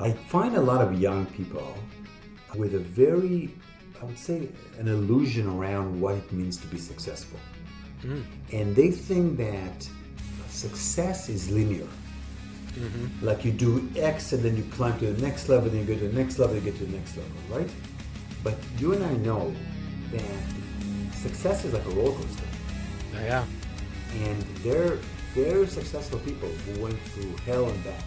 I find a lot of young people with a very, I would say, an illusion around what it means to be successful. And they think that success is linear. Like you do X and then you climb to the next level, then you go to the next level, you get to the next level, right? But you and I know that success is like a roller coaster. Yeah. And they're very successful people who went through hell and back.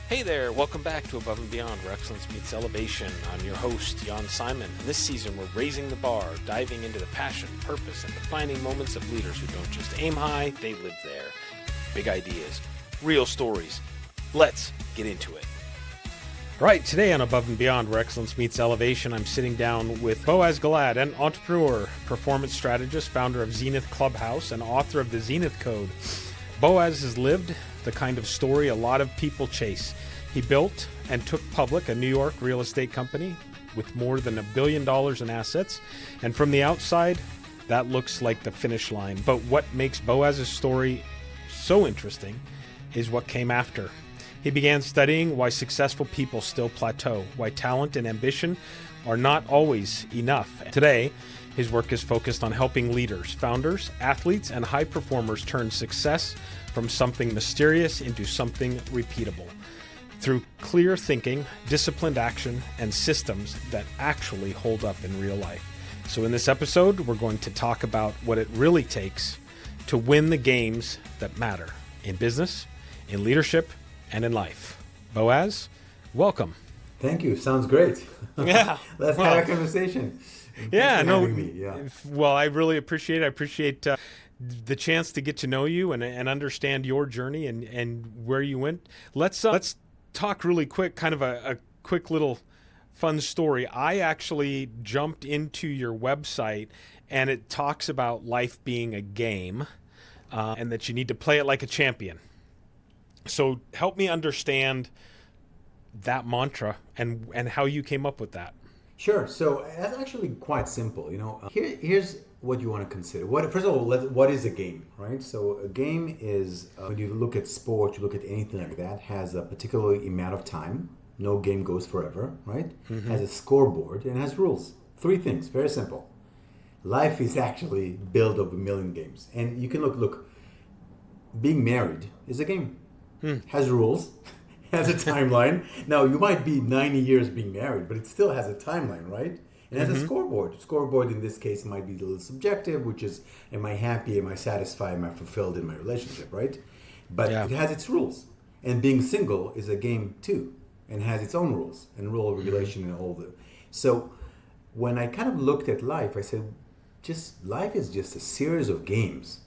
Hey there, welcome back to Above and Beyond, where excellence meets elevation. I'm your host, Jän Simon, and this season we're raising the bar, diving into the passion, purpose, and defining moments of leaders who don't just aim high, they live there. Big ideas, real stories. Let's get into it. Right, today on Above and Beyond, where excellence meets elevation, I'm sitting down with Boaz Gilad, an entrepreneur, performance strategist, founder of Zenith Clubhouse, and author of the Zenith Code. Boaz has lived the kind of story a lot of people chase. He built and took public a New York real estate company with more than $1 billion in assets. And from the outside, that looks like the finish line. But what makes Boaz's story so interesting is what came after. He began studying why successful people still plateau, why talent and ambition are not always enough. Today, his work is focused on helping leaders, founders, athletes, and high performers turn success from something mysterious into something repeatable through clear thinking, disciplined action, and systems that actually hold up in real life. So in this episode, we're going to talk about what it really takes to win the games that matter in business, in leadership, and in life. Boaz, welcome. Thank you. Sounds great. Yeah. Let's have a conversation. Well, I really appreciate it. I appreciate the chance to get to know you and understand your journey and where you went. Let's talk really quick, kind of a quick little fun story. I actually jumped into your website and it talks about life being a game and that you need to play it like a champion. So help me understand that mantra and how you came up with that. Sure. So that's actually quite simple. Here's what you want to consider. First of all, what is a game, right? So a game is, when you look at sport, you look at anything like that, has a particular amount of time. No game goes forever, right? Has a scoreboard and has rules. 3 things, very simple. Life is actually built of a million games. And you can look, being married is a game. Has rules. Has a timeline. Now, you might be 90 years being married, but it still has a timeline, right? It has a scoreboard. Scoreboard in this case might be a little subjective, which is, am I happy, am I satisfied, am I fulfilled in my relationship, right? But It has its rules. And being single is a game too, and has its own rules and rule of regulation and all the. So when I kind of looked at life, I said, life is just a series of games.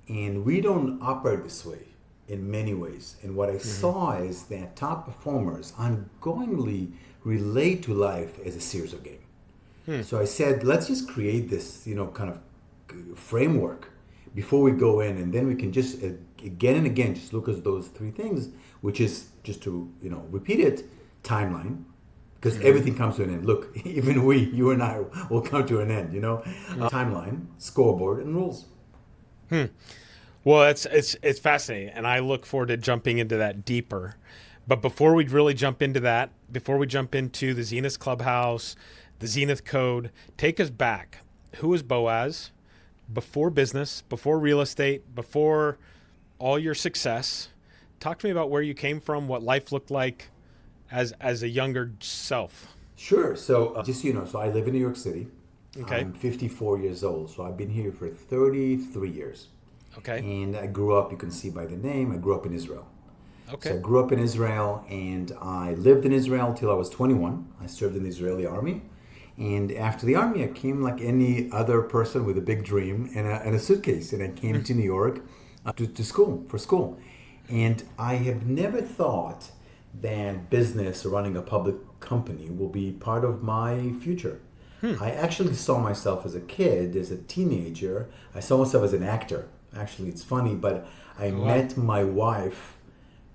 And we don't operate this way in many ways. And what I saw is that top performers ongoingly relate to life as a series of games. So I said, let's just create this, kind of framework before we go in, and then we can just again and again just look at those 3 things, which is just to repeat it: timeline, because everything comes to an end. Look, even you and I, will come to an end. Timeline, scoreboard, and rules. Well, it's fascinating, and I look forward to jumping into that deeper. But before we really jump into that, before we jump into the Zenith Clubhouse, the Zenith Code, take us back. Who is Boaz before business, before real estate, before all your success? Talk to me about where you came from, what life looked like as a younger self. Sure. So just so I live in New York City. Okay. I'm 54 years old, so I've been here for 33 years. Okay. And I grew up, you can see by the name, I grew up in Israel. Okay. So I grew up in Israel, and I lived in Israel till I was 21. I served in the Israeli army. And after the army, I came like any other person with a big dream and a suitcase. And I came to New York to school. And I have never thought that business or running a public company will be part of my future. I actually saw myself as a kid, as a teenager. I saw myself as an actor. Actually, it's funny, but I met my wife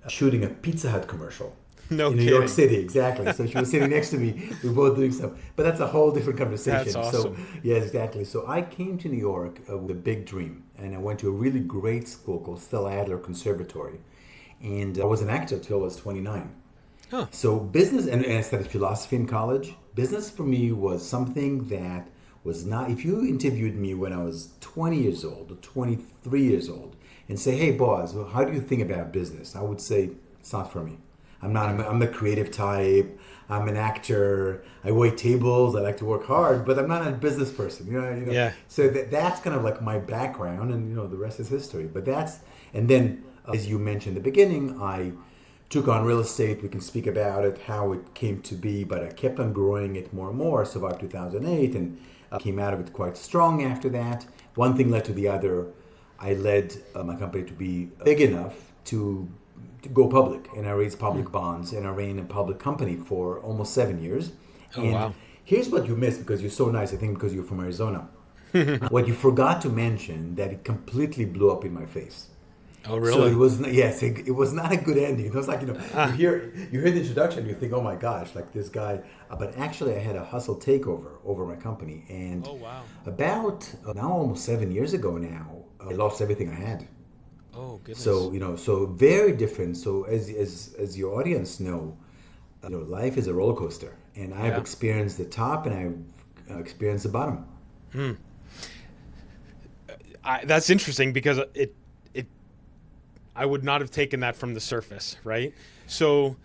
shooting a Pizza Hut commercial in New York City. Exactly. So she was sitting next to me. We were both doing stuff. But that's a whole different conversation. That's awesome. So, yeah, exactly. So I came to New York with a big dream. And I went to a really great school called Stella Adler Conservatory. And I was an actor till I was 29. Huh. So business, and I studied philosophy in college. Business for me was something that was not, if you interviewed me when I was 20 years old or 23 years old and say, hey, Boaz, well, how do you think about business? I would say, it's not for me. I'm a creative type. I'm an actor. I wait tables. I like to work hard, but I'm not a business person. Yeah. So that's kind of like my background, and the rest is history. But and then as you mentioned in the beginning, I took on real estate. We can speak about it, how it came to be, but I kept on growing it more and more. Survived 2008 and came out of it quite strong after that. One thing led to the other. I led my company to be big enough to go public, and I raised public bonds, and I ran a public company for almost 7 years. Oh, and wow. Here's what you missed, because you're so nice, I think because you're from Arizona. What you forgot to mention, that it completely blew up in my face. Oh, really? So it was it was not a good ending. It was like, you hear the introduction, you think, oh my gosh, like this guy. But actually, I had a hustle takeover over my company, and Oh, wow. about now almost 7 years ago now, I lost everything I had. Oh, goodness. So so very different. So as your audience know, life is a roller coaster, and I've experienced the top, and I've experienced the bottom. That's interesting, because I would not have taken that from the surface, right? So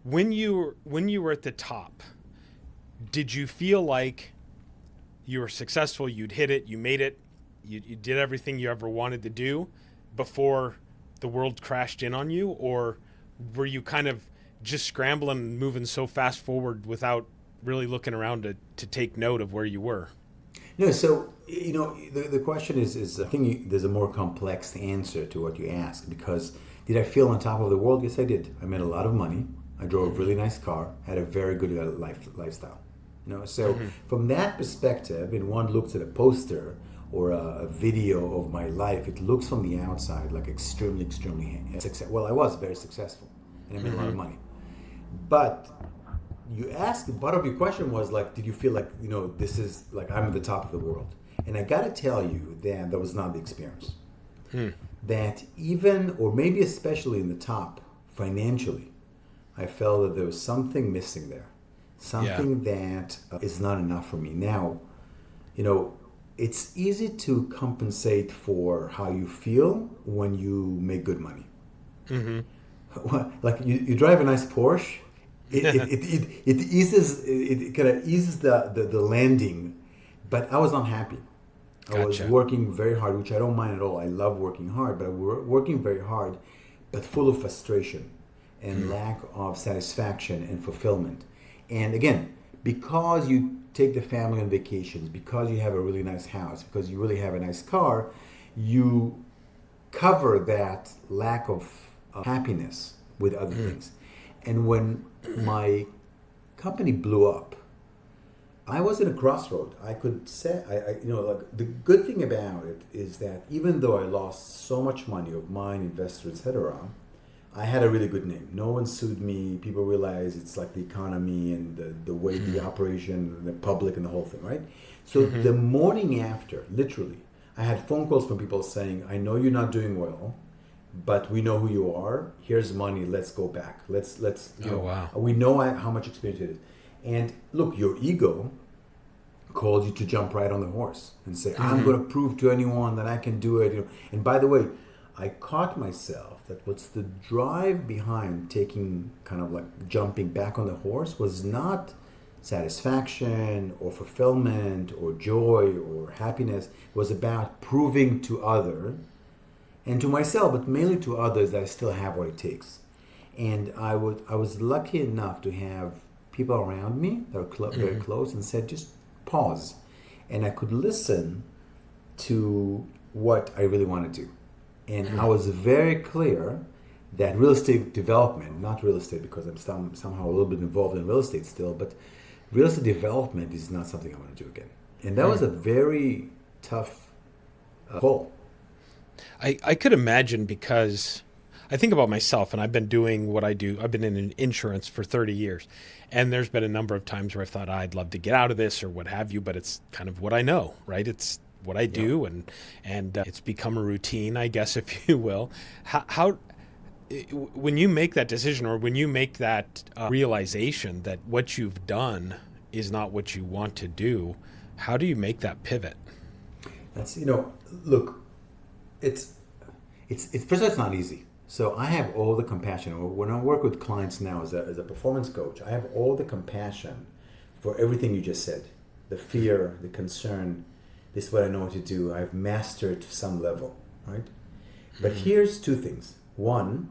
when you were at the top, did you feel like you were successful, you'd hit it, you made it, you did everything you ever wanted to do before the world crashed in on you? Or were you kind of just scrambling and moving so fast forward without really looking around to take note of where you were? No, so the question is I think there's a more complex answer to what you asked, because did I feel on top of the world? Yes, I did. I made a lot of money. I drove a really nice car. Had a very good lifestyle. So from that perspective, when one looks at a poster or a video of my life, it looks from the outside like extremely successful. Well, I was very successful, and I made a lot of money. But you asked, part of your question was like, did you feel like, this is like I'm at the top of the world? And I got to tell you that was not the experience. That even, or maybe especially in the top, financially, I felt that there was something missing there. Something that is not enough for me. Now, it's easy to compensate for how you feel when you make good money. Like you drive a nice Porsche, it eases, it kind of eases the landing, but I was not happy. I was working very hard, which I don't mind at all. I love working hard, but I was working very hard, but full of frustration and lack of satisfaction and fulfillment. And again, because you take the family on vacations, because you have a really nice house, because you really have a nice car, you cover that lack of happiness with other things. And when my company blew up, I was at a crossroad. I could say, like the good thing about it is that even though I lost so much money of mine, investors, etc., I had a really good name. No one sued me. People realize it's like the economy and the way the operation, the public and the whole thing, right? So the morning after, literally, I had phone calls from people saying, I know you're not doing well, but we know who you are. Here's money. Let's go back. Let's wow. We know how much experience it is. And look, your ego called you to jump right on the horse and say, I'm going to prove to anyone that I can do it. And by the way, I caught myself that what's the drive behind taking kind of like jumping back on the horse was not satisfaction or fulfillment or joy or happiness. It was about proving to others and to myself, but mainly to others, that I still have what it takes. And I was lucky enough to have people around me that were very close and said, just pause. And I could listen to what I really want to do. And I was very clear that real estate development, not real estate because I'm somehow a little bit involved in real estate still, but real estate development is not something I want to do again. And that was a very tough call. I could imagine, because I think about myself, and I've been doing what I do. I've been in insurance for 30 years. And there's been a number of times where I've thought, I'd love to get out of this or what have you, but it's kind of what I know, right? It's what I do, and it's become a routine, I guess, if you will. How when you make that decision, or when you make that realization that what you've done is not what you want to do, how do you make that pivot? That's, look, it's first of all, it's not easy. So I have all the compassion. When I work with clients now as a performance coach, I have all the compassion for everything you just said. The fear, the concern, this is what I know what to do. I've mastered to some level, right? But here's two things. One,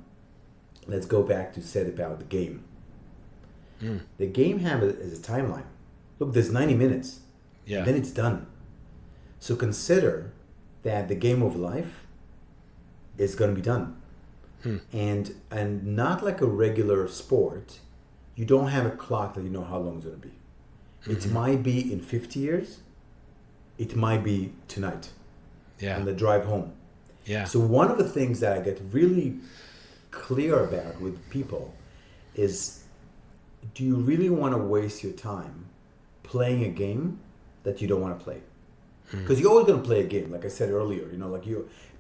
let's go back to said about the game. The game is a timeline. Look, there's 90 minutes. Yeah. Then it's done. So consider that the game of life is going to be done. And not like a regular sport, you don't have a clock that you know how long it's going to be. It might be in 50 years. It might be tonight. Yeah. On the drive home. Yeah. So one of the things that I get really clear about with people is, do you really want to waste your time playing a game that you don't want to play? Because you're always going to play a game. Like I said earlier,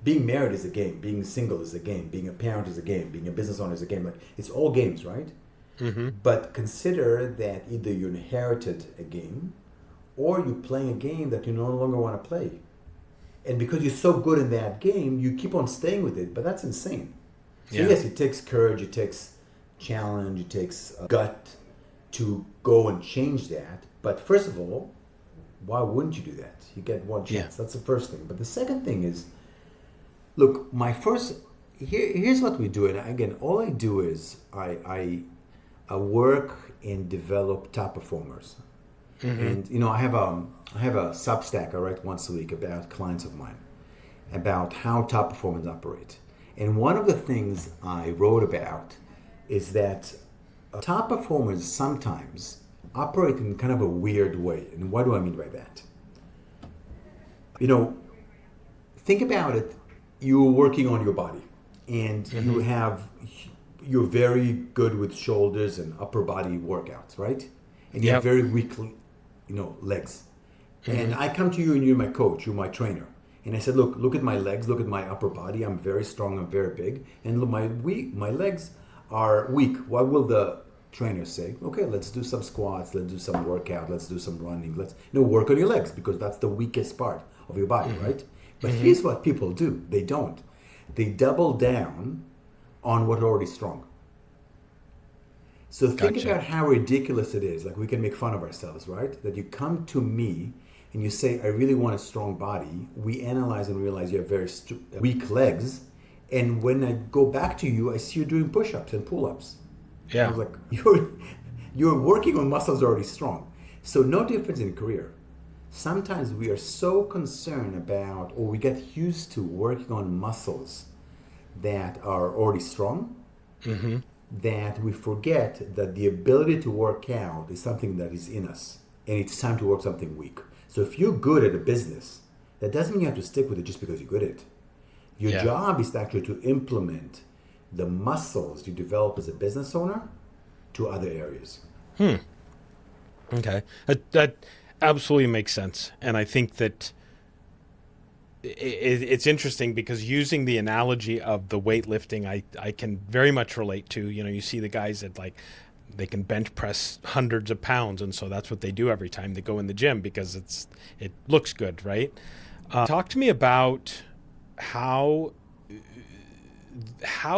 being married is a game, being single is a game, being a parent is a game, being a business owner is a game. Like, it's all games, right? But consider that either you inherited a game or you're playing a game that you no longer want to play. And because you're so good in that game, you keep on staying with it. But that's insane. So yes, it takes courage, it takes challenge, it takes gut to go and change that. But first of all, why wouldn't you do that? You get one chance. That's the first thing. But the second thing is, look, here's what we do. And again, all I do is I work and develop top performers. And I have a Substack I write once a week about clients of mine, about how top performers operate. And one of the things I wrote about is that top performers sometimes operate in kind of a weird way. And what do I mean by that? Think about it. You're working on your body, and you're very good with shoulders and upper body workouts, right? And you have very weak, legs. And I come to you and you're my coach, you're my trainer. And I said, look at my legs, look at my upper body. I'm very strong, I'm very big. And look, my legs are weak. What will the trainer say? Okay, let's do some squats, let's do some workout, let's do some running. Let's work on your legs, because that's the weakest part of your body, right? But here's what people do. They don't. They double down on what are already strong. So think about how ridiculous it is. Like, we can make fun of ourselves, right? That you come to me and you say, I really want a strong body. We analyze and realize you have very weak legs. And when I go back to you, I see you doing push-ups and pull-ups. Yeah. I was like, you're working on muscles already strong. So no difference in career. Sometimes we are so concerned about, or we get used to working on muscles that are already strong, that we forget that the ability to work out is something that is in us, and it's time to work something weak. So if you're good at a business, that doesn't mean you have to stick with it just because you're good at it. Your job is actually to implement the muscles you develop as a business owner to other areas. Okay. That absolutely makes sense. And I think that it's interesting, because using the analogy of the weightlifting, I can very much relate to. You see the guys that, like, they can bench press hundreds of pounds, and so that's what they do every time they go in the gym, because it looks good, right? Talk to me about how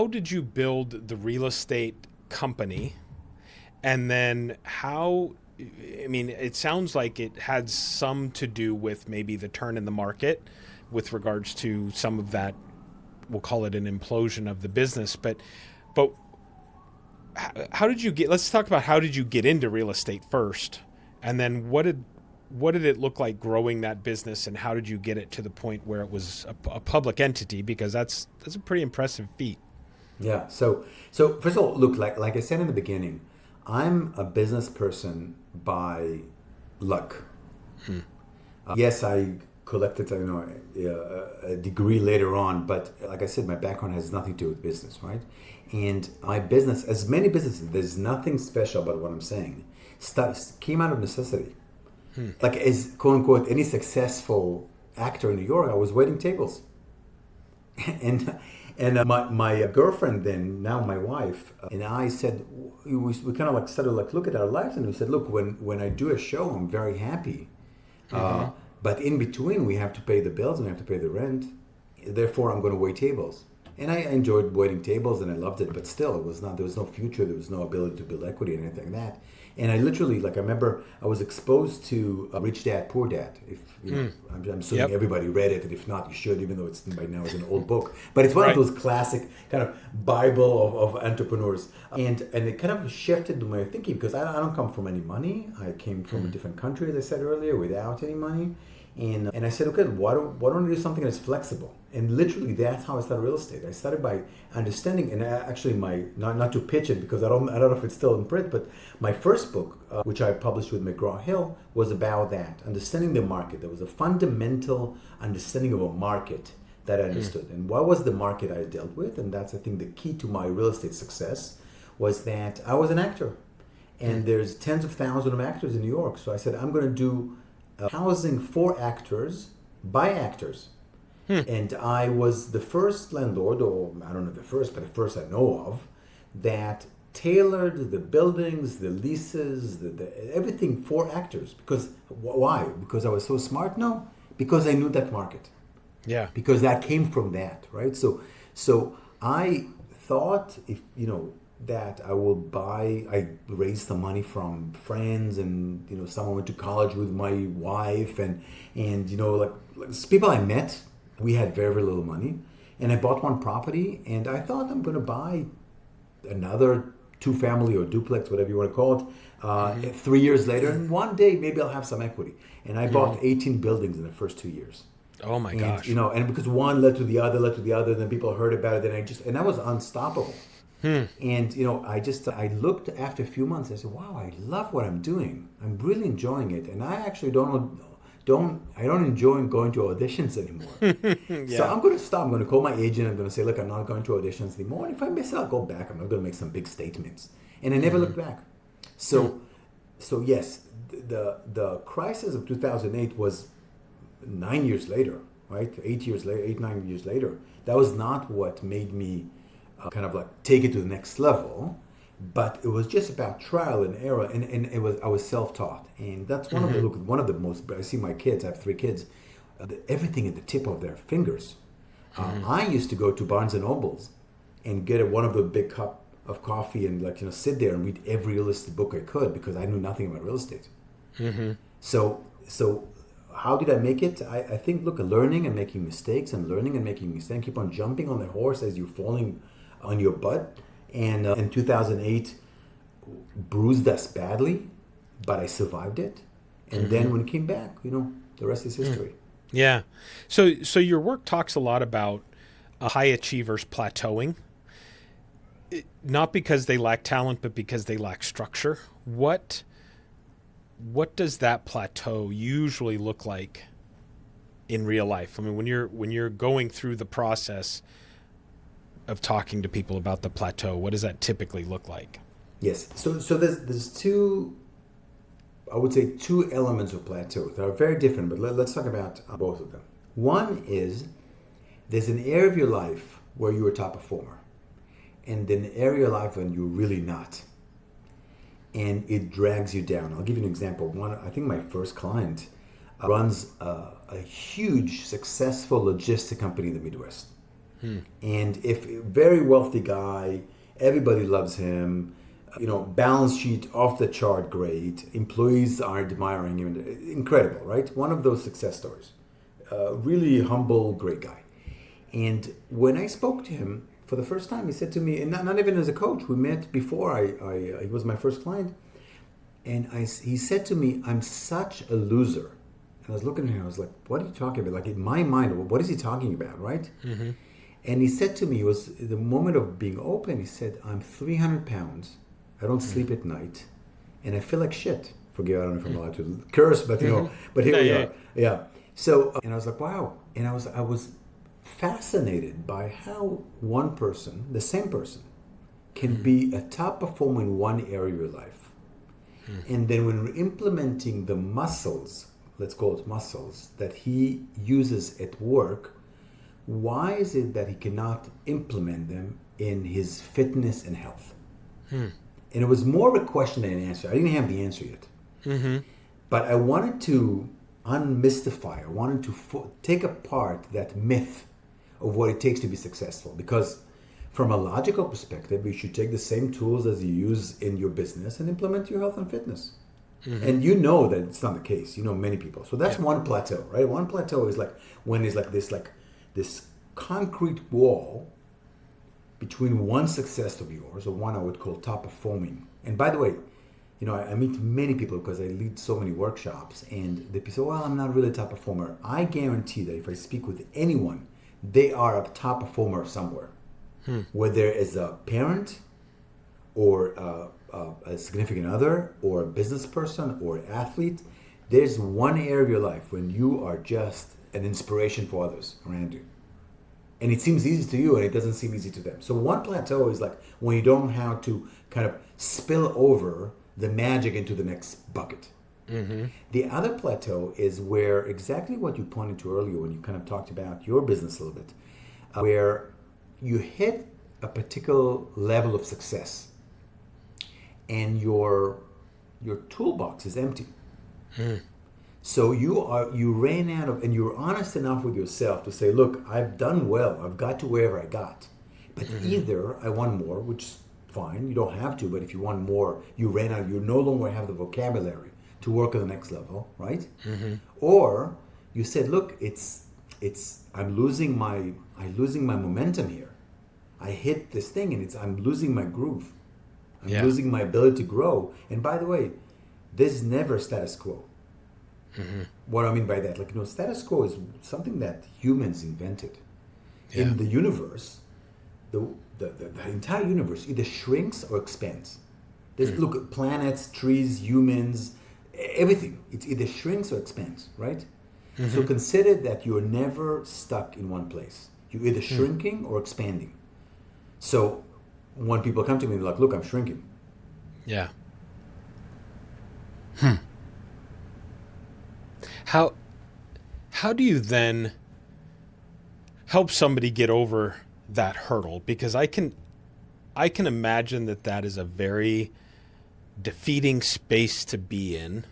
did you build the real estate company, and then it sounds like it had some to do with maybe the turn in the market with regards to some of that, we'll call it an implosion of the business. But how did you let's talk about how did you get into real estate first, and then what did it look like growing that business, and how did you get it to the point where it was a public entity? Because that's a pretty impressive feat. Yeah. So first of all, look, like I said in the beginning, I'm a business person by luck. Yes, I collected a degree later on, but like I said, my background has nothing to do with business, right? And my business, as many businesses, there's nothing special about what I'm saying, came out of necessity. Like, as quote unquote any successful actor in New York, I was waiting tables. and And my girlfriend then, now my wife, and I said, we kind of like started like look at our lives, and we said, look, when I do a show, I'm very happy. But in between, we have to pay the bills and we have to pay the rent. Therefore, I'm going to wait tables. And I enjoyed waiting tables and I loved it, but still, there was no future, there was no ability to build equity and anything like that. And I literally, like, I remember I was exposed to Rich Dad, Poor Dad. If you know, I'm assuming everybody read it, and if not, you should, even though it's by now it's an old book. But it's one of those classic kind of Bible of entrepreneurs, and it kind of shifted my thinking because I don't come from any money. I came from a different country, as I said earlier, without any money. And I said, okay, why don't I do something that's flexible? And literally, that's how I started real estate. I started by understanding, and actually, not to pitch it because I don't know if it's still in print, but my first book, which I published with McGraw-Hill, was about that, understanding the market. There was a fundamental understanding of a market that I understood, and what was the market I dealt with, and that's I think the key to my real estate success was that I was an actor, and there's tens of thousands of actors in New York. So I said, I'm going to do housing for actors by actors. And I was the first landlord, or I don't know the first, but the first I know of, that tailored the buildings, the leases, the everything for actors. Because why? Because I was so smart? No, because I knew that market. Yeah. Because that came from that, right? So I thought that I raised some money from friends, and someone went to college with my wife, and like people I met. We had very, very little money, and I bought one property, and I thought I'm going to buy another 2-family or duplex, whatever you want to call it, 3 years later, and one day maybe I'll have some equity. And I bought 18 buildings in the first 2 years. Oh my gosh! And because one led to the other, then people heard about it, and I was unstoppable. And I looked after a few months. I said, "Wow, I love what I'm doing. I'm really enjoying it." And I actually don't enjoy going to auditions anymore. So I'm going to stop. I'm going to call my agent. I'm going to say, "Look, I'm not going to auditions anymore. And if I miss it, I'll go back. I'm not going to make some big statements." And I never looked back. So yes, the crisis of 2008 was 9 years later, right? 8 years later, 9 years later. That was not what made me kind of like take it to the next level, but it was just about trial and error, and I was self-taught, and that's one of the most. I see my kids. I have 3 kids. Everything at the tip of their fingers. I used to go to Barnes and Nobles and get one of the big cup of coffee and sit there and read every real estate book I could because I knew nothing about real estate. So how did I make it? I think learning and making mistakes, and learning and making mistakes. Keep on jumping on the horse as you're falling on your butt. And in 2008, bruised us badly, but I survived it. And then when it came back, the rest is history. Yeah. So your work talks a lot about high achievers plateauing, not because they lack talent, but because they lack structure. What does that plateau usually look like in real life? I mean, when you're going through the process of talking to people about the plateau, what does that typically look like? Yes. So there's two elements of plateau that are very different, but let's talk about both of them. One is there's an area of your life where you're a top performer, and then an area of your life when you're really not, and it drags you down. I'll give you an example. I think my first client runs a huge, successful logistic company in the Midwest. And if very wealthy guy, everybody loves him, balance sheet off the chart, great. Employees are admiring him, incredible, right? One of those success stories. Really humble, great guy. And when I spoke to him for the first time, he said to me, and not even as a coach, we met before he was my first client, and he said to me, "I'm such a loser." And I was looking at him, I was like, "What are you talking about?" Like in my mind, what is he talking about, right? And he said to me, it was the moment of being open, he said, "I'm 300 pounds, I don't sleep at night, and I feel like shit." Forgive, I don't know if I'm allowed to curse, but but here we are. Yeah. So, and I was like, wow. And I was fascinated by how one person, the same person, can be a top performer in one area of your life. And then when we're implementing the muscles, let's call it muscles, that he uses at work, why is it that he cannot implement them in his fitness and health? And it was more of a question than an answer. I didn't have the answer yet. But I wanted to unmystify, I wanted to take apart that myth of what it takes to be successful. Because from a logical perspective, you should take the same tools as you use in your business and implement your health and fitness. And you know that it's not the case. You know many people. So that's one plateau, right? One plateau is like when there's this concrete wall between one success of yours, or one I would call top performing. And by the way, I meet many people because I lead so many workshops, and they say, well, I'm not really a top performer. I guarantee that if I speak with anyone, they are a top performer somewhere. Whether as a parent or a significant other or a business person or an athlete, there's one area of your life when you are just an inspiration for others around you. And it seems easy to you and it doesn't seem easy to them. So one plateau is like when you don't have to kind of spill over the magic into the next bucket. The other plateau is where exactly what you pointed to earlier when you kind of talked about your business a little bit, where you hit a particular level of success and your toolbox is empty. So you ran out of, and you're honest enough with yourself to say, look, I've done well. I've got to wherever I got. But either I want more, which is fine. You don't have to, but if you want more, you ran out. You no longer have the vocabulary to work at the next level, right? Or you said, look, I'm losing my momentum here. I hit this thing and I'm losing my groove. I'm losing my ability to grow. And by the way, there's never status quo. What I mean by that, status quo is something that humans invented. In the universe, the entire universe either shrinks or expands. Look, planets, trees, humans, everything. It either shrinks or expands, right? So consider that you're never stuck in one place. You're either shrinking or expanding. So when people come to me, they're like, look, I'm shrinking. Yeah. How do you then help somebody get over that hurdle? Because I can imagine that is a very defeating space to be in,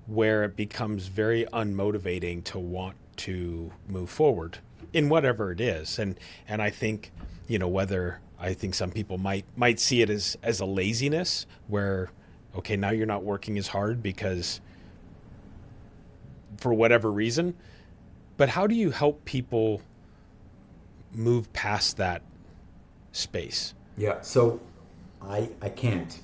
where it becomes very unmotivating to want to move forward in whatever it is. And I think, whether I think some people might see it as a laziness where, okay, now you're not working as hard because for whatever reason. But how do you help people move past that space? Yeah, so I can't.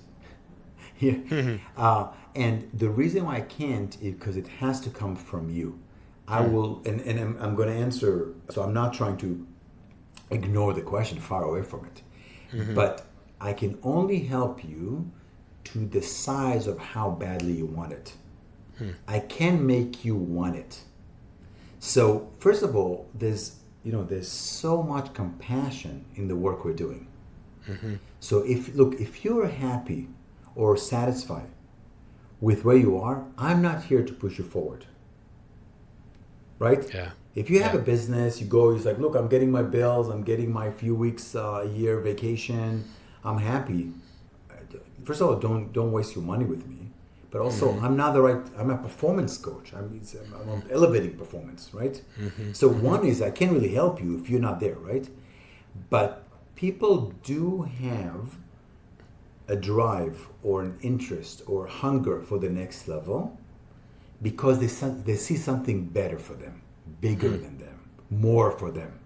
And the reason why I can't is because it has to come from you. I will, and I'm going to answer, so I'm not trying to ignore the question, far away from it. But I can only help you to the size of how badly you want it. I can make you want it. So first of all, there's so much compassion in the work we're doing. So if you're happy or satisfied with where you are, I'm not here to push you forward. Right? Yeah. If you have a business, it's like, look, I'm getting my bills, I'm getting my few weeks a year vacation, I'm happy. First of all, don't waste your money with me. But also, I'm a performance coach. I'm elevating performance, right? So one is I can't really help you if you're not there, right? But people do have a drive or an interest or hunger for the next level because they see something better for them, bigger than them, more for them.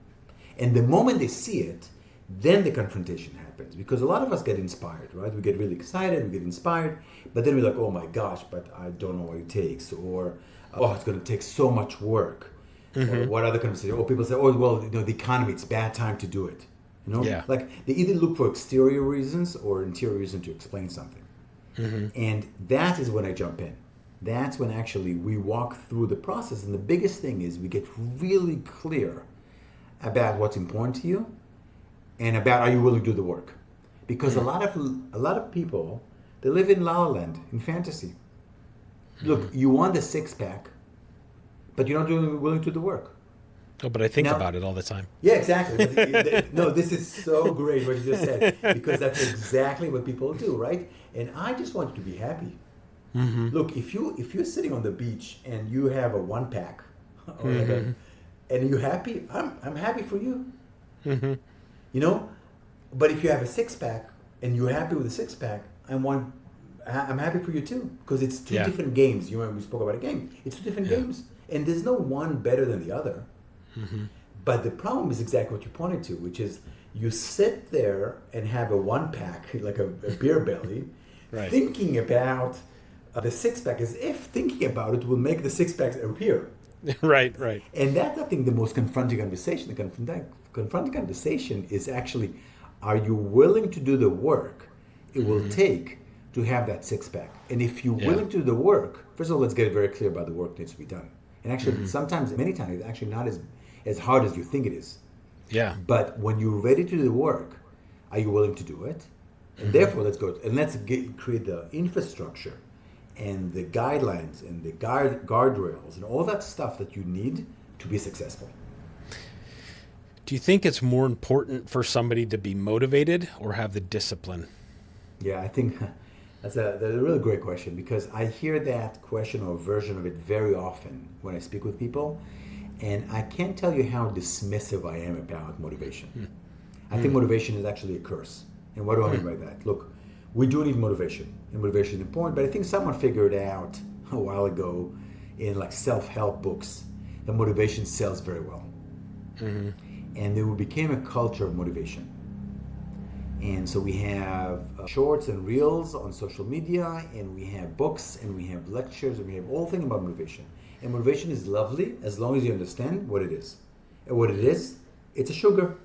And the moment they see it, then the confrontation happens, because a lot of us get inspired, right? We get really excited, we get inspired, but then we're like, oh my gosh, but I don't know what it takes, or oh, it's going to take so much work. Or what other conversations? Or people say, oh, well, the economy, it's bad time to do it. Like they either look for exterior reasons or interior reasons to explain something. And that is when I jump in. That's when actually we walk through the process. And the biggest thing is we get really clear about what's important to you and about are you willing to do the work. Because a lot of people, they live in la la land, in fantasy. Look, you want the six-pack, but you're not willing to do the work. Oh, but I think Now, about it all the time. yeah, exactly. No, this is so great what you just said, because that's exactly what people do, right? And I just want you to be happy. Look, if you're sitting on the beach and you have a one pack, or and you're happy, I'm happy for you. You know, but if you have a six pack and you're happy with a six pack, I'm happy for you too, because it's two different games. You remember we spoke about a game. It's two different games, and there's no one better than the other. But the problem is exactly what you pointed to, which is you sit there and have a one pack, like a beer belly, Right. thinking about the six pack, as if thinking about it will make the six packs appear. Right. And that's, I think, the most confronting conversation. The confronting conversation is actually, are you willing to do the work it will take to have that six pack? And if you're willing to do the work, first of all, let's get very clear about the work that needs to be done. And actually, many times, it's actually not as hard as you think it is. Yeah. But when you're ready to do the work, are you willing to do it? And therefore, let's create the infrastructure and the guidelines and the guardrails and all that stuff that you need to be successful. Do you think it's more important for somebody to be motivated or have the discipline? Yeah, I think that's a really great question, because I hear that question or version of it very often when I speak with people, and I can't tell you how dismissive I am about motivation. I think motivation is actually a curse. And what do I mean by that? Look, we do need motivation, and motivation is important, but I think someone figured out a while ago in like self-help books that motivation sells very well. And there became a culture of motivation. And so we have shorts and reels on social media, and we have books, and we have lectures, and we have all things about motivation. And motivation is lovely as long as you understand what it is. And what it is, it's a sugar.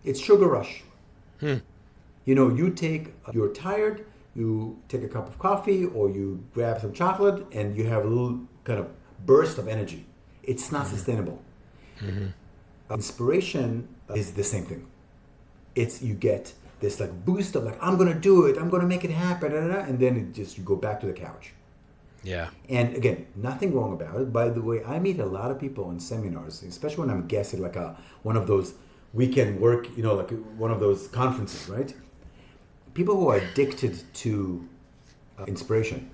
It's sugar rush. You know, you're tired, you take a cup of coffee or you grab some chocolate and you have a little kind of burst of energy. It's not sustainable. Inspiration is the same thing. You get this like boost of like, I'm going to do it, I'm going to make it happen, and then you go back to the couch. Yeah. And again, nothing wrong about it. By the way, I meet a lot of people in seminars, especially when I'm guessing like one of those weekend work, like one of those conferences, right? People who are addicted to inspiration,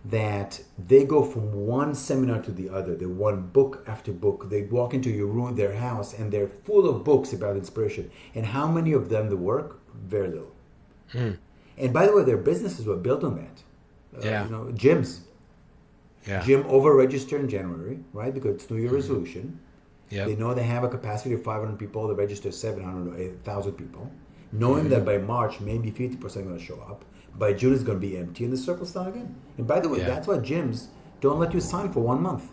that they go from one seminar to the other. They want book after book. They walk into your room, their house, and they're full of books about inspiration. And how many of them work? Very little. And by the way, their businesses were built on that. Gyms. Yeah. Gym over-register in January, right? Because it's New Year resolution. Yep. They know they have a capacity of 500 people. They register 700 or 1,000 people. Knowing that by March, maybe 50% are going to show up. By June, it's going to be empty, and the circle's done again. And by the way, that's why gyms don't let you sign for 1 month.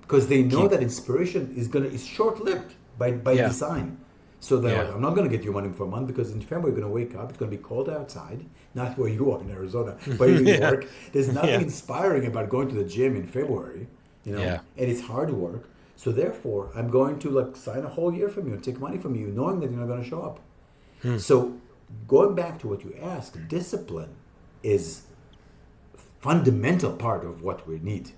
Because they know that inspiration is short-lived by design. So they're like, I'm not going to get you money for a month, because in February, you're going to wake up, it's going to be cold outside. Not where you are in Arizona, but in New York. There's nothing inspiring about going to the gym in February, and it's hard work. So therefore, I'm going to sign a whole year from you and take money from you, knowing that you're not going to show up. So going back to what you asked, discipline is a fundamental part of what we need.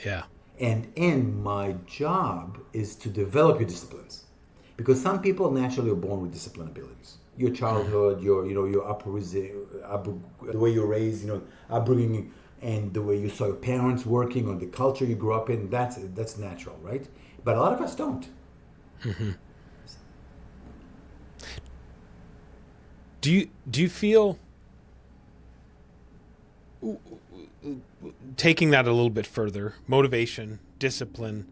Yeah. And my job is to develop your disciplines, because some people naturally are born with discipline abilities. Your childhood, your the way you're raised, upbringing, and the way you saw your parents working, or the culture you grew up in, that's natural, right? But a lot of us don't. Do you feel, taking that a little bit further, motivation, discipline,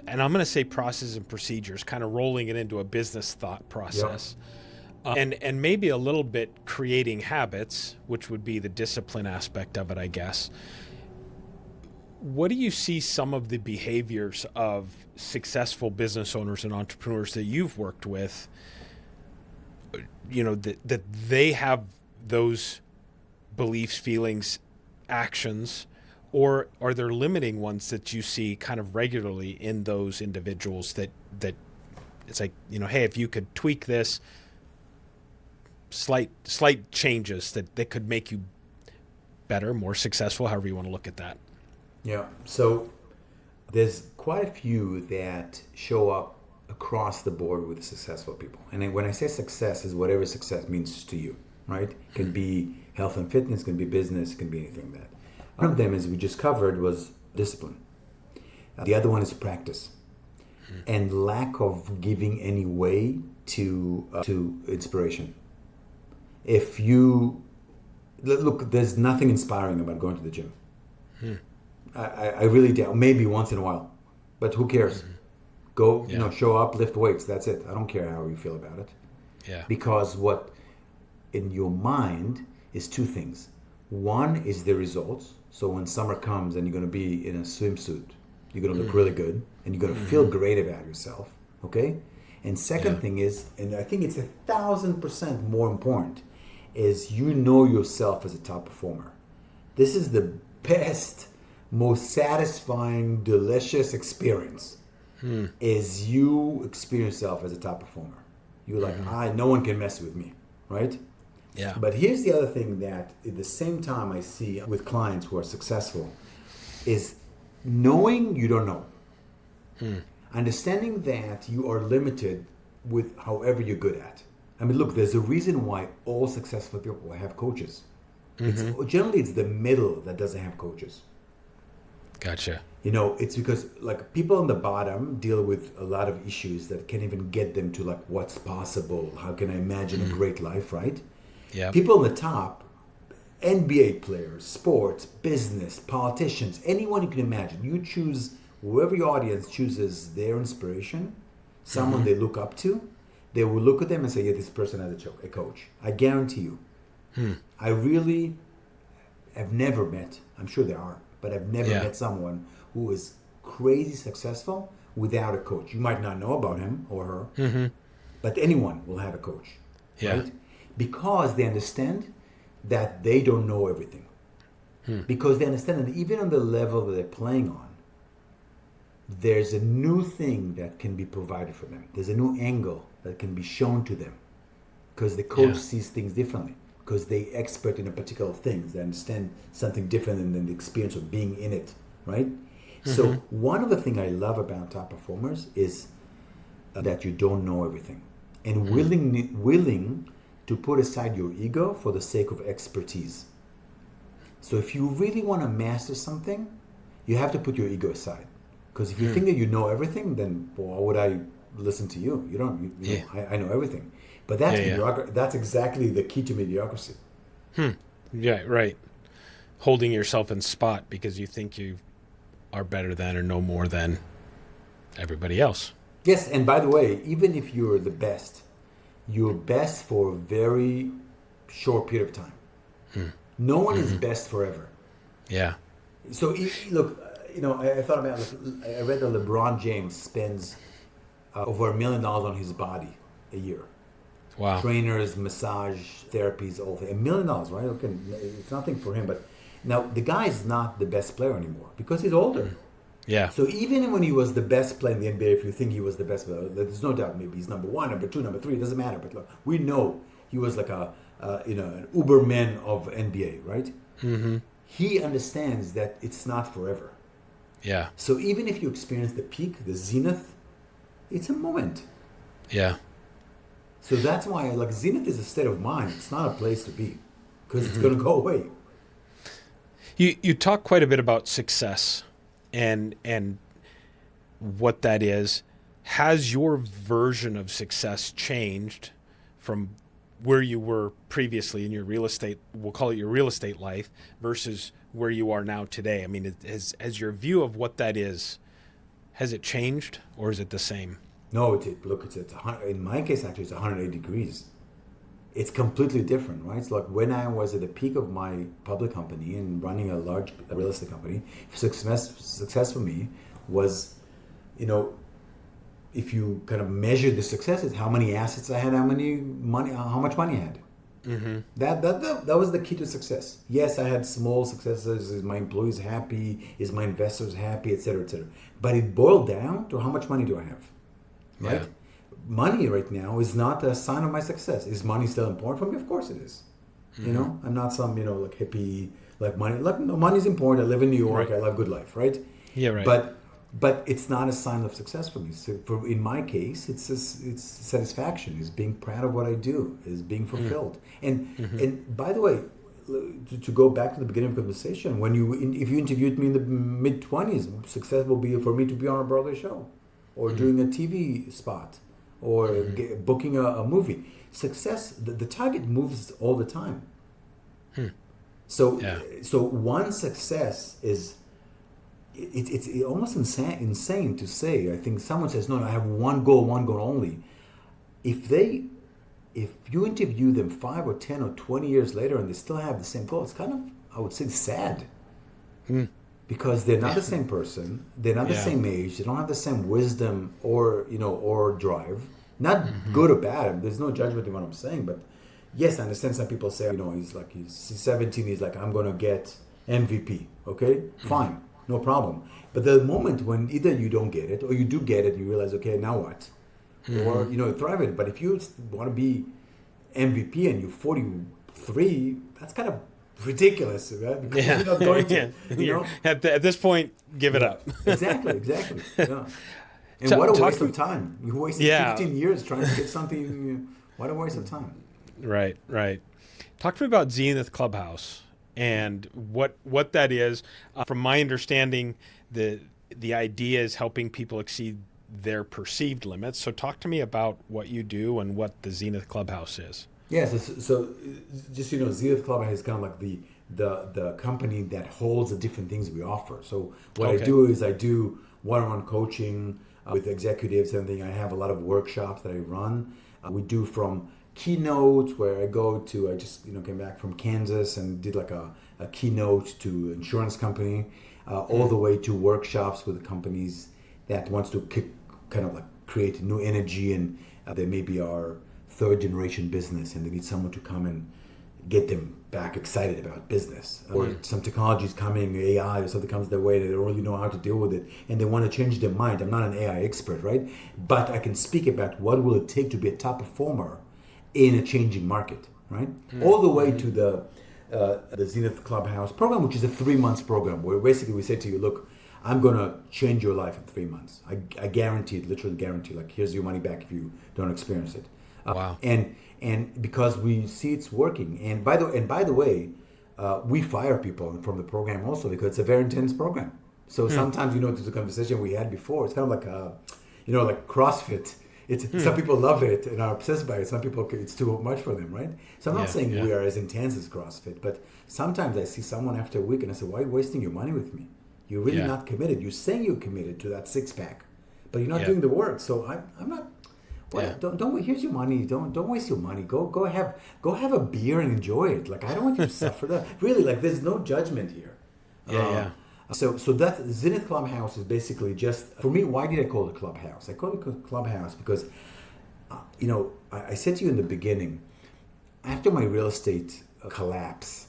and I'm going to say process and procedures, kind of rolling it into a business thought process, and maybe a little bit creating habits, which would be the discipline aspect of it, I guess. What do you see some of the behaviors of successful business owners and entrepreneurs that you've worked with, that they have those beliefs, feelings, actions, or are there limiting ones that you see kind of regularly in those individuals that it's like, hey, if you could tweak this, slight changes that could make you better, more successful, however you want to look at that? Yeah. So there's quite a few that show up across the board with successful people. And then when I say success, is whatever success means to you, right? It can be health and fitness, can be business, can be anything like that. One of them, as we just covered, was discipline. The other one is practice and lack of giving any way to inspiration. If you look, there's nothing inspiring about going to the gym. I really doubt. Maybe once in a while, but who cares? Go, show up, lift weights. That's it. I don't care how you feel about it. Yeah. Because what in your mind is two things. One is the results. So when summer comes and you're going to be in a swimsuit, you're going to look really good and you're going to feel great about yourself. Okay. And second thing is, and I think it's 1,000% more important, is you know yourself as a top performer. This is the best, most satisfying, delicious experience. Is you experience yourself as a top performer. You're like, no one can mess with me, right? Yeah. But here's the other thing that at the same time I see with clients who are successful is knowing you don't know. Understanding that you are limited with however you're good at. I mean, look, there's a reason why all successful people have coaches. Generally, it's the middle that doesn't have coaches. Gotcha. It's because like people on the bottom deal with a lot of issues that can't even get them to like what's possible. How can I imagine a great life, right? Yeah. People on the top, NBA players, sports, business, politicians, anyone you can imagine. You choose whoever your audience chooses their inspiration, someone they look up to. They will look at them and say, yeah, this person has a coach. I guarantee you. I really have never met, I'm sure there are, but I've never met someone who is crazy successful without a coach. You might not know about him or her, but anyone will have a coach, right? Because they understand that they don't know everything. Because they understand that even on the level that they're playing on, there's a new thing that can be provided for them. There's a new angle that can be shown to them because the coach sees things differently. Because they expert in a particular thing. They understand something different than the experience of being in it, right? So one of the things I love about top performers is that you don't know everything. And willing to put aside your ego for the sake of expertise. So if you really want to master something, you have to put your ego aside. Because if you think that you know everything, then why would I listen to you? You don't. I know everything. But that's that's exactly the key to mediocrity. Yeah, right. Holding yourself in spot because you think you are better than or know more than everybody else. Yes, and by the way, even if you're the best, you're best for a very short period of time. No one is best forever. Yeah. So look, I thought about I read that LeBron James spends over $1 million on his body a year. Wow. Trainers, massage, therapies, all things. $1 million, right? Okay, it's nothing for him. But now the guy is not the best player anymore because he's older. Yeah. So even when he was the best player in the NBA, if you think he was the best player, there's no doubt maybe he's number one, number two, number three. It doesn't matter. But look, we know he was like an Uberman of NBA, right? He understands that it's not forever. Yeah. So even if you experience the peak, the zenith, it's a moment. Yeah. So that's why, like, zenith is a state of mind. It's not a place to be because it's going to go away. You talk quite a bit about success and what that is. Has your version of success changed from where you were previously in your real estate, we'll call it your real estate life, versus where you are now today? I mean, has your view of what that is, has it changed or is it the same? No, it's in my case, actually, it's 180 degrees. It's completely different, right? It's like when I was at the peak of my public company and running a large real estate company, success for me was, if you kind of measure the success, it's how many assets I had, how much money I had. That was the key to success. Yes, I had small successes. Is my employees happy? Is my investors happy? Et cetera, et cetera. But it boiled down to how much money do I have, right? Yeah. Money right now is not a sign of my success. Is money still important for me? Of course it is. I'm not some hippie like money. Like no, money's important. I live in New York. Right. I live good life, right? Yeah, right. But but it's not a sign of success for me. So in my case, it's satisfaction, is being proud of what I do, is being fulfilled. And by the way, to go back to the beginning of the conversation, if you interviewed me in the mid-20s, success will be for me to be on a Broadway show, or doing a TV spot, or booking a movie. Success, the target moves all the time. So one success is, it's almost insane to say. I think someone says, no, I have one goal only. If you interview them 5 or 10 or 20 years later and they still have the same goal, it's kind of, I would say, sad. Because they're not the same person, they're not the same age, they don't have the same wisdom or drive. Not good or bad. There's no judgment in what I'm saying, but yes, I understand some people say, he's 17, he's like, I'm going to get MVP. Okay, fine, no problem. But the moment when either you don't get it or you do get it, you realize, okay, now what? Or, thrive it. But if you want to be MVP and you're 43, that's kind of ridiculous, right? Because you're not going to, At this point, give it up. Exactly. Yeah. And what a waste of time. You wasted 15 years trying to get something. What a waste of time. Right. Talk to me about Zenith Clubhouse and what that is. From my understanding, the idea is helping people exceed their perceived limits. So talk to me about what you do and what the Zenith Clubhouse is. Yes. So just Zenith Clubhouse is kind of like the company that holds the different things we offer. So what I do is I do one-on-one coaching with executives and everything. I have a lot of workshops that I run. We do from keynotes where I just came back from Kansas and did like a keynote to insurance company, all the way to workshops with companies that wants to create new energy, and they maybe are third generation business and they need someone to come and get them back excited about business. Or some technology is coming, AI or something comes their way, they don't really know how to deal with it and they want to change their mind. I'm not an AI expert, right? But I can speak about what will it take to be a top performer in a changing market, right? All the way to the Zenith Clubhouse program, which is a 3 months program where basically we say to you, look, I'm going to change your life in 3 months. I guarantee it, literally guarantee, like here's your money back if you don't experience it. Wow. And because we see it's working. And by the way, we fire people from the program also because it's a very intense program. So sometimes, to the conversation we had before, it's kind of like like CrossFit. Some people love it and are obsessed by it. Some people, it's too much for them, right? So I'm not saying we are as intense as CrossFit, but sometimes I see someone after a week and I say, why are you wasting your money with me? You're really not committed. You're saying you're committed to that six-pack, but you're not doing the work. So I'm not. Don't here's your money. Don't waste your money. Go have a beer and enjoy it. Like, I don't want you to suffer that. Really, like, there's no judgment here. So that Zenith Clubhouse is basically just, for me, why did I call it Clubhouse? I call it Clubhouse because, I said to you in the beginning, after my real estate collapse,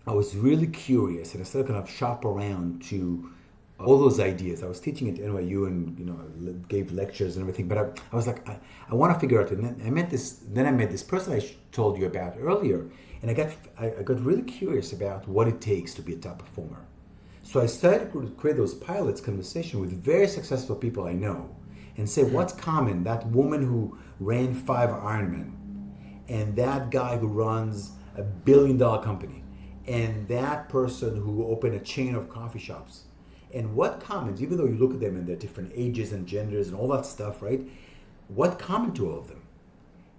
I was really curious and I started kind of shop around to all those ideas. I was teaching at NYU and gave lectures and everything, but I was like, I want to figure out. And then I met this person I told you about earlier, and I got really curious about what it takes to be a top performer. So I started to create those pilots conversation with very successful people I know, and say what's common. That woman who ran 5 Ironman, and that guy who runs a $1 billion company, and that person who opened a chain of coffee shops. And what commons, even though you look at them and they're different ages and genders and all that stuff, right? What common to all of them?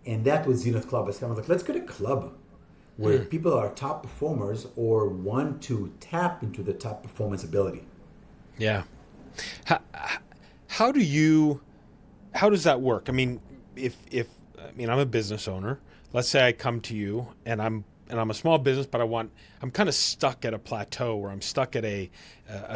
And that was Zenith Club. It's kind of like, let's get a club where people are top performers or want to tap into the top performance ability. Yeah. How does that work? I mean, I'm a business owner. Let's say I come to you and I'm a small business, but I'm kind of stuck at a plateau where I'm stuck at a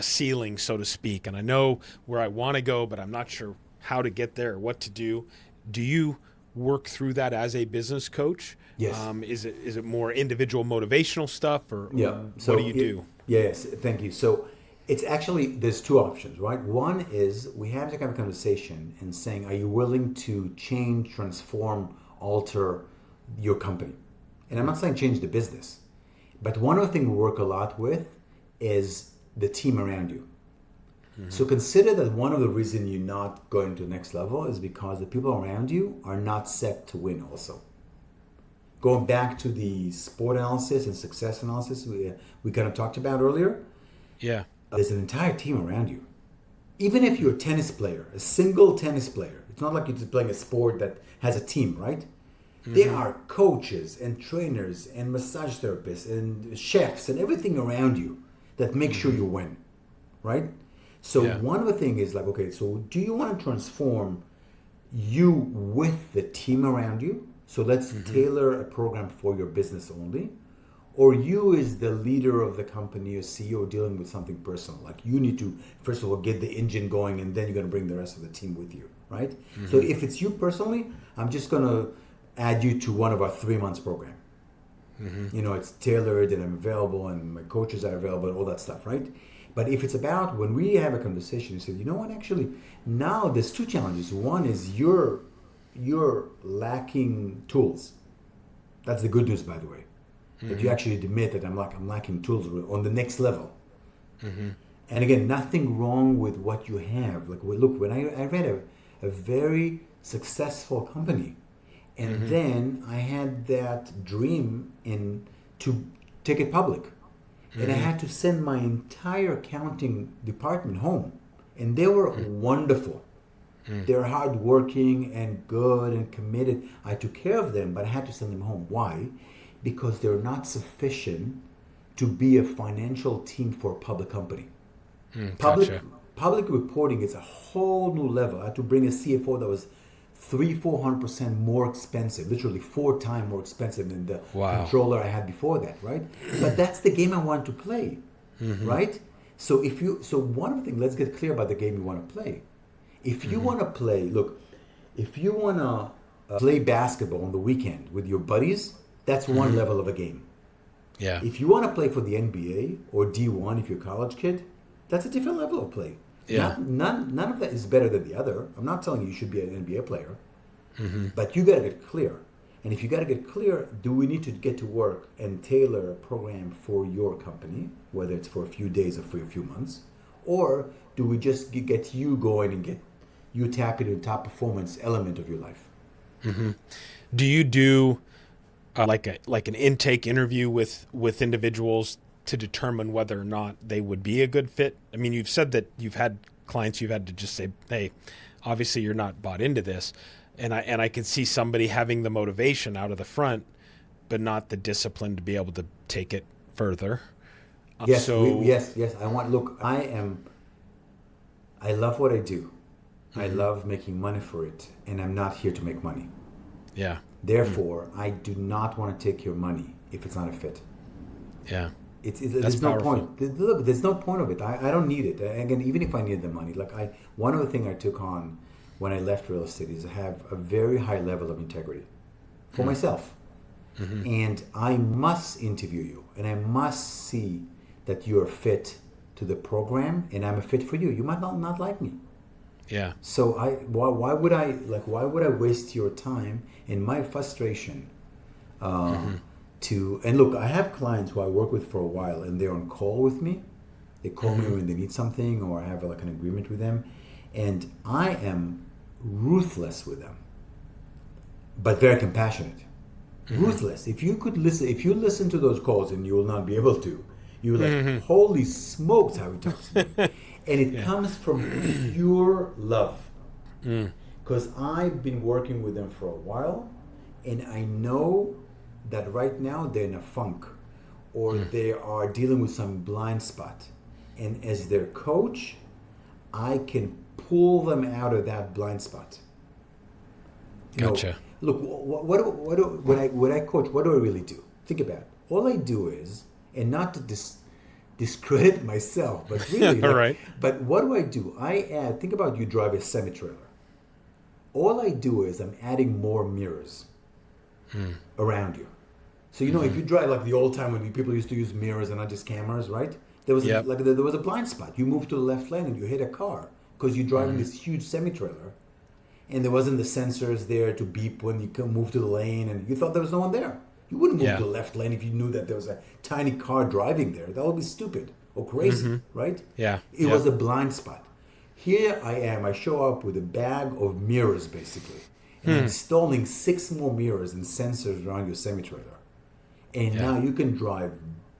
ceiling, so to speak. And I know where I want to go, but I'm not sure how to get there or what to do. Do you work through that as a business coach? Yes. Is it more individual motivational stuff or what do you do? Yes, thank you. So it's actually, there's 2 options, right? One is we have to have a conversation and saying, are you willing to change, transform, alter your company? And I'm not saying change the business, but one of the things we work a lot with is the team around you. So consider that one of the reasons you're not going to the next level is because the people around you are not set to win also. Going back to the sport analysis and success analysis we kind of talked about earlier. Yeah. There's an entire team around you. Even if you're a tennis player, a single tennis player, it's not like you're just playing a sport that has a team, right? There are coaches and trainers and massage therapists and chefs and everything around you that make sure you win, right? So one of the things is like, okay, so do you want to transform you with the team around you? So let's tailor a program for your business only. Or you as the leader of the company or CEO dealing with something personal. Like you need to, first of all, get the engine going and then you're going to bring the rest of the team with you, right? So if it's you personally, I'm just going to add you to one of our 3 months program. You know, it's tailored and I'm available and my coaches are available and all that stuff, right? But if it's about when we have a conversation, you say, you know what, actually, now there's two challenges. One is you're lacking tools. That's the good news, by the way. That you actually admit that I'm lacking tools on the next level. And again, nothing wrong with what you have. Like, look, when I read a very successful company, and then I had that dream to take it public. And I had to send my entire accounting department home. And they were wonderful. They're hardworking and good and committed. I took care of them, but I had to send them home. Why? Because they're not sufficient to be a financial team for a public company. Public reporting is a whole new level. I had to bring a CFO that was 300-400% more expensive, literally 4 times more expensive than the controller I had before that, right? But that's the game I want to play, right? So one of the things, let's get clear about the game you want to play. If you want to play, look, if you want to play basketball on the weekend with your buddies, that's one level of a game. Yeah. If you want to play for the NBA or D1, if you're a college kid, that's a different level of play. Yeah. None of that is better than the other. I'm not telling you should be an NBA player, but you got to get clear. And if you got to get clear, do we need to get to work and tailor a program for your company, whether it's for a few days or for a few months, or do we just get you going and get you tap into the top performance element of your life? Do you do like an intake interview with individuals to determine whether or not they would be a good fit? I mean, you've said that you've had clients you've had to just say, hey, obviously you're not bought into this. And I can see somebody having the motivation out of the front, but not the discipline to be able to take it further. Yes. I love what I do. I love making money for it, and I'm not here to make money. Yeah. Therefore, I do not want to take your money if it's not a fit. Yeah. There's no point. Look, there's no point of it. I don't need it. Again, even if I need the money, one of the things I took on when I left real estate is to have a very high level of integrity for myself. And I must interview you, and I must see that you're fit to the program, and I'm a fit for you. You might not like me. Yeah. So why would I waste your time and my frustration and look, I have clients who I work with for a while and they're on call with me. They call me when they need something or I have like an agreement with them, and I am ruthless with them, but very compassionate. Ruthless. If you listen to those calls, and you will not be able to, you're like, holy smokes, how he talks to me. And it comes from pure love. Because I've been working with them for a while, and I know that right now they're in a funk, or they are dealing with some blind spot. And as their coach, I can pull them out of that blind spot. Gotcha. Look, when I coach, what do I really do? Think about it. All I do is, and not to discredit myself, but really, right. But what do I do? I add. Think about you drive a semi-trailer. All I do is I'm adding more mirrors around you. So if you drive like the old time when people used to use mirrors and not just cameras, right? There was there was a blind spot. You moved to the left lane and you hit a car because you're driving this huge semi-trailer, and there wasn't the sensors there to beep when you move to the lane, and you thought there was no one there. You wouldn't move to the left lane if you knew that there was a tiny car driving there. That would be stupid. or crazy, right? Yeah. It was a blind spot. Here I am. I show up with a bag of mirrors, basically, and installing 6 more mirrors and sensors around your semi-trailer. And now you can drive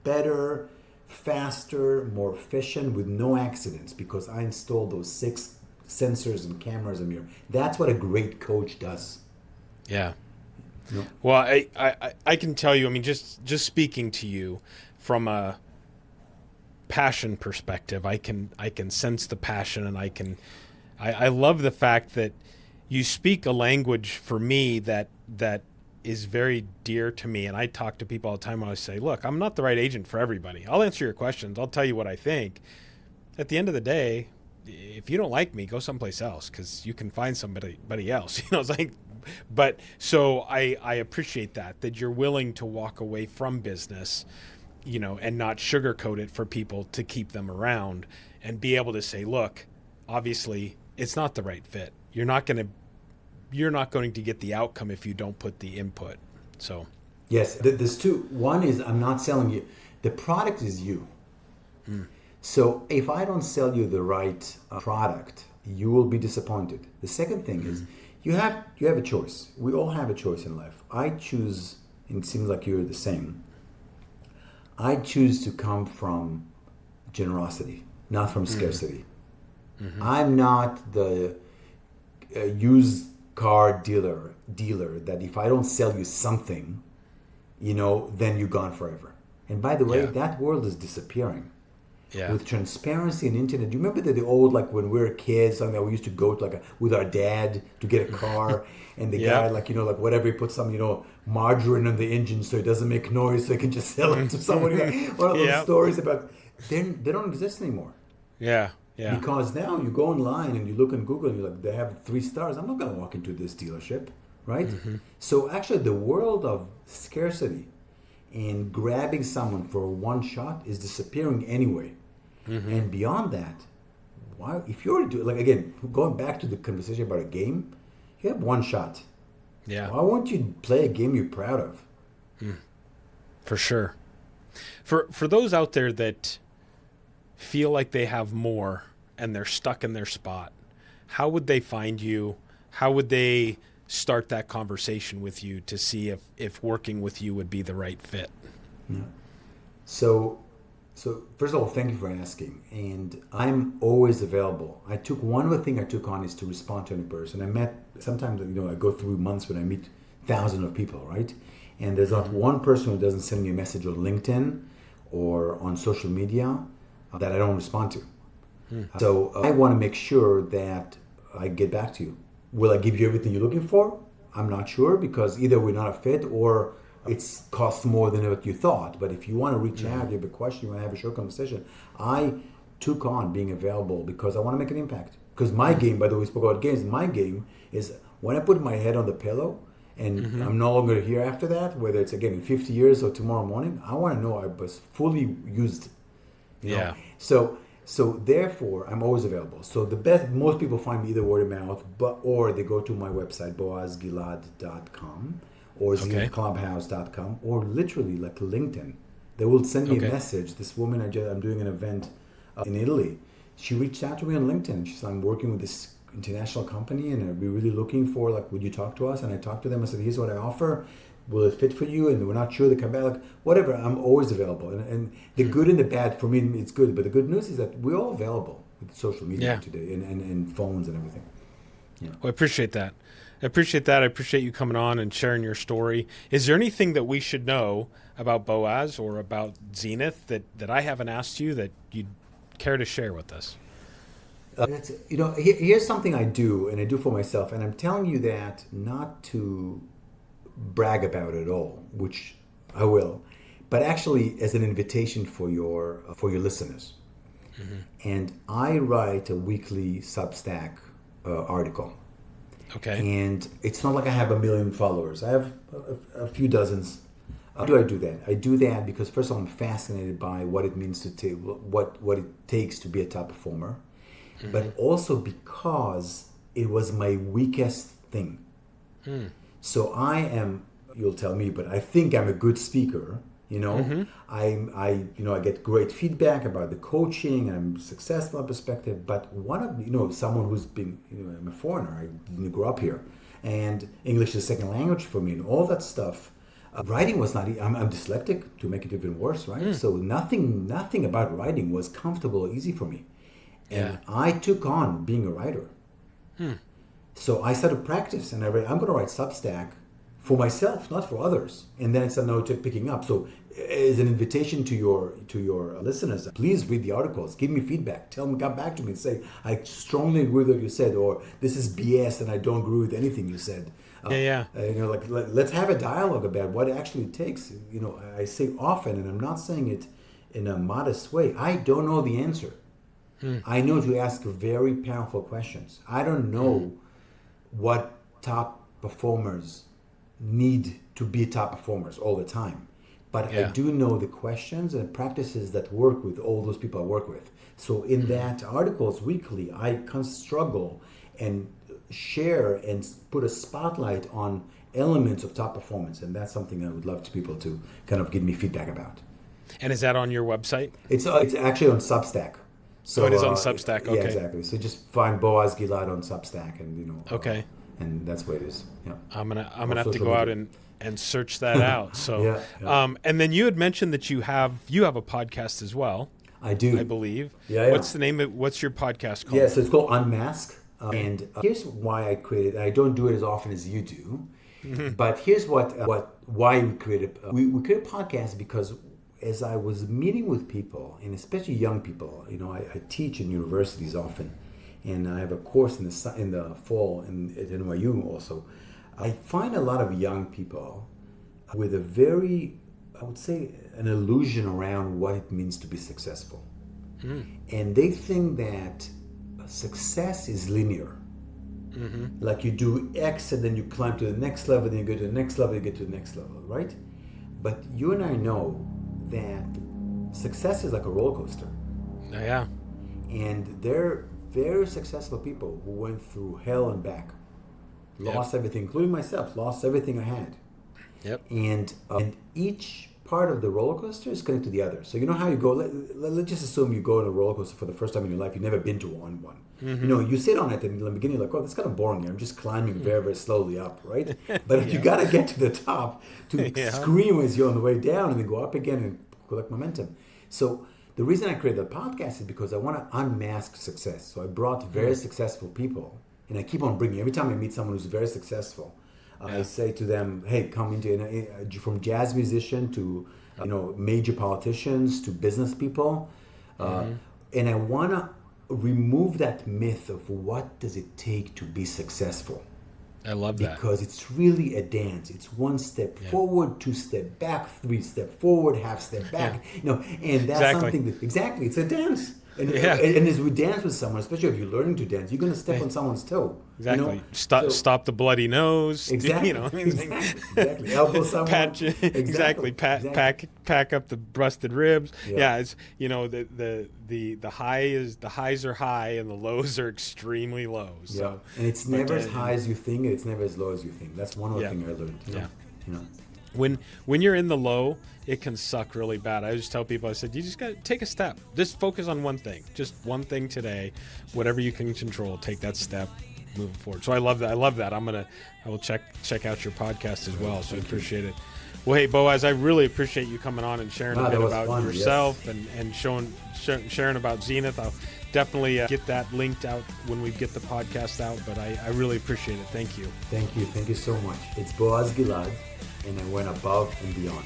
better, faster, more efficient with no accidents because I installed those 6 sensors and cameras and mirrors. That's what a great coach does. Yeah. You know? Well, I can tell you, I mean, just speaking to you from a passion perspective, I can sense the passion, and I love the fact that you speak a language for me that is very dear to me. And I talk to people all the time. I always say, look, I'm not the right agent for everybody. I'll answer your questions. I'll tell you what I think. At the end of the day, if you don't like me, go someplace else, because you can find somebody else. You know, it's like, but so I appreciate that you're willing to walk away from business, you know, and not sugarcoat it for people to keep them around, and be able to say, look, obviously it's not the right fit. You're not going to get the outcome if you don't put the input. So yes, there's 2. One is I'm not selling you. The product is you. So if I don't sell you the right product, you will be disappointed. The second thing is you have a choice. We all have a choice in life. I choose, and it seems like you're the same, I choose to come from generosity, not from scarcity. I'm not the used car dealer that if I don't sell you something, you know, then you're gone forever. And by the way, that world is disappearing. Yeah. With transparency and internet. Do you remember the old, like when we were kids, I mean, we used to go to with our dad to get a car, and the guy, like, you know, like whatever, he put some, you know, margarine on the engine so it doesn't make noise, so he can just sell it to somebody. One of those stories about, they don't exist anymore. Yeah. Yeah. Because now you go online and you look on Google and you're like, they have 3 stars. I'm not going to walk into this dealership, right? So actually the world of scarcity and grabbing someone for one shot is disappearing anyway. And beyond that, why, if you're to, like, again, going back to the conversation about a game, you have one shot. Yeah. Why won't you play a game you're proud of? For sure. For those out there that feel like they have more and they're stuck in their spot, how would they find you? How would they start that conversation with you to see if working with you would be the right fit? Yeah. So first of all, thank you for asking. And I'm always available. One of the things I took on is to respond to any person. Sometimes, you know, I go through months when I meet thousands of people, right? And there's not one person who doesn't send me a message on LinkedIn or on social media that I don't respond to. So I want to make sure that I get back to you. Will I give you everything you're looking for? I'm not sure, because either we're not a fit or it's costs more than what you thought. But if you want to reach out, you have a question, you want to have a short conversation, I took on being available because I want to make an impact. Because my game, by the way, we spoke about games, my game is when I put my head on the pillow and I'm no longer here after that, whether it's again in 50 years or tomorrow morning, I want to know I was fully used. You know? So therefore, I'm always available. So most people find me either word of mouth, or they go to my website, boazgilad.com. or zenithclubhouse.com, or literally like LinkedIn. They will send me a message. This woman, I'm doing an event in Italy. She reached out to me on LinkedIn. She said, I'm working with this international company and we're really looking for, like, would you talk to us? And I talked to them. I said, here's what I offer. Will it fit for you? And we're not sure. They come back, like, whatever. I'm always available. And the good and the bad, for me, it's good. But the good news is that we're all available with social media today and phones and everything. Yeah. Well, I appreciate that. I appreciate you coming on and sharing your story. Is there anything that we should know about Boaz or about Zenith that I haven't asked you that you'd care to share with us? Here's something I do, and I do for myself, and I'm telling you that not to brag about it at all, which I will, but actually as an invitation for your listeners. And I write a weekly Substack article. Okay. And it's not like I have 1 million followers. I have a few dozens. How do I do that? I do that because, first of all, I'm fascinated by what it means what it takes to be a top performer, but also because it was my weakest thing. So I am, you'll tell me, but I think I'm a good speaker. I get great feedback about the coaching. I'm successful in perspective. But someone who's been, I'm a foreigner. I didn't grow up here, and English is a second language for me, and all that stuff. Writing was not. I'm dyslexic, to make it even worse, right? So nothing about writing was comfortable or easy for me, and I took on being a writer. So I started practice, and I'm going to write Substack for myself, not for others. And then it's now picking up. So as an invitation to your listeners, please read the articles, give me feedback, come back to me and say, I strongly agree with what you said, or this is BS and I don't agree with anything you said. Let's have a dialogue about what it actually takes. I say often, and I'm not saying it in a modest way, I don't know the answer. I know to ask very powerful questions. I don't know what top performers need to be top performers all the time. But I do know the questions and practices that work with all those people I work with. So in that articles weekly, I can struggle and share and put a spotlight on elements of top performance. And that's something I would love to people to kind of give me feedback about. And is that on your website? It's actually on Substack. So it is on Substack. Okay. Yeah, exactly. So just find Boaz Gilad on Substack, and Okay. And that's what it is. Yeah. I'm gonna have to go out and search that out. So, and then you had mentioned that you have a podcast as well. I do, I believe. Yeah. What's the name of what's your podcast called? Yeah, so it's called Unmask. And here's why I created. I don't do it as often as you do, but here's why we created. We created a podcast because as I was meeting with people, and especially young people, I teach in universities often, and I have a course in the fall at NYU also. I find a lot of young people with a very, I would say, an illusion around what it means to be successful. And they think that success is linear. Like you do X and then you climb to the next level, then you go to the next level, you get to the next level, right? But you and I know that success is like a roller coaster. Yeah. And they're very successful people who went through hell and back. Lost everything, including myself, lost everything I had. Yep. And each part of the roller coaster is connected to the other. So you know how you go, let's just assume you go on a roller coaster for the first time in your life, you've never been to one. You sit on it and in the beginning you're like, oh, that's kind of boring here. I'm just climbing very, very slowly up, right? But you got to get to the top to scream as you're on the way down and then go up again and collect momentum. So the reason I created the podcast is because I want to unmask success. So I brought very successful people, and I keep on bringing, every time I meet someone who's very successful, I say to them, hey, come into, from jazz musician to major politicians to business people. And I want to remove that myth of what does it take to be successful. I love that. Because it's really a dance. It's one step forward, 2 step back, 3 step forward, half step back. And that's something that, it's a dance. And as we dance with someone, especially if you're learning to dance, you're going to step on someone's toe. Exactly. Stop the bloody nose. Exactly. Exactly. Elbow someone. Pack up the busted ribs. Yeah. It's the highs are high and the lows are extremely low. So, and it's never as high as you think. And it's never as low as you think. That's one of the things I learned. When you're in the low, it can suck really bad. I just tell people, I said, you just got to take a step. Just focus on one thing. Just one thing today. Whatever you can control, take that step moving forward. So I love that. I will check out your podcast as well. So I appreciate it. Well, hey, Boaz, I really appreciate you coming on and sharing a bit about yourself and sharing about Zenith. I'll definitely get that linked out when we get the podcast out, but I really appreciate it. Thank you. Thank you. Thank you so much. It's Boaz Gilad, and I went above and beyond.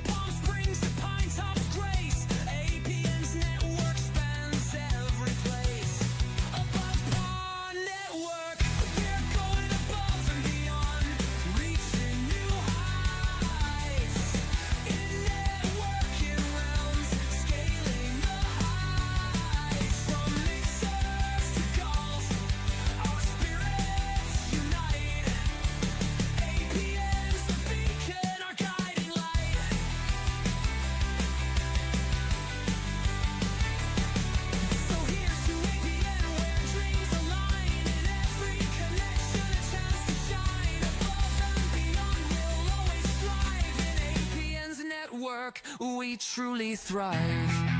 Palm Springs to Pine Top Grace, APN's network. work, we truly thrive.